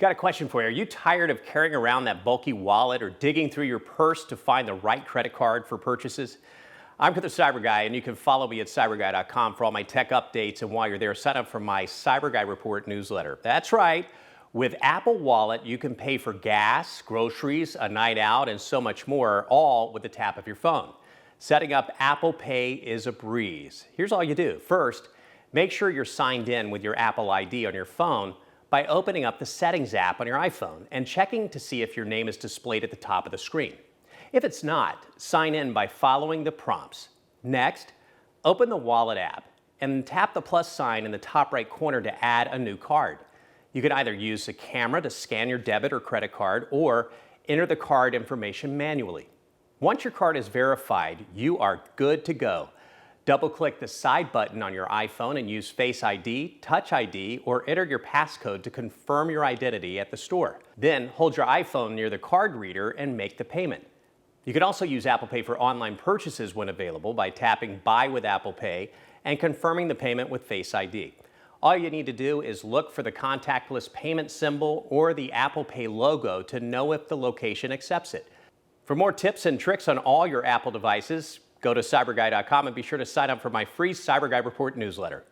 Got a question for you. Are you tired of carrying around that bulky wallet or digging through your purse to find the right credit card for purchases? I'm the CyberGuy, and you can follow me at cyberguy.com for all my tech updates. And while you're there, sign up for my CyberGuy Report newsletter. That's right. With Apple Wallet, you can pay for gas, groceries, a night out, and so much more, all with the tap of your phone. Setting up Apple Pay is a breeze. Here's all you do. First, make sure you're signed in with your Apple ID on your phone by opening up the Settings app on your iPhone and checking to see if your name is displayed at the top of the screen. If it's not, sign in by following the prompts. Next, open the Wallet app and tap the plus sign in the top right corner to add a new card. You can either use the camera to scan your debit or credit card or enter the card information manually. Once your card is verified, you are good to go. Double-click the side button on your iPhone and use Face ID, Touch ID, or enter your passcode to confirm your identity at the store. Then hold your iPhone near the card reader and make the payment. You can also use Apple Pay for online purchases when available by tapping Buy with Apple Pay and confirming the payment with Face ID. All you need to do is look for the contactless payment symbol or the Apple Pay logo to know if the location accepts it. For more tips and tricks on all your Apple devices, go to cyberguy.com and be sure to sign up for my free CyberGuy Report newsletter.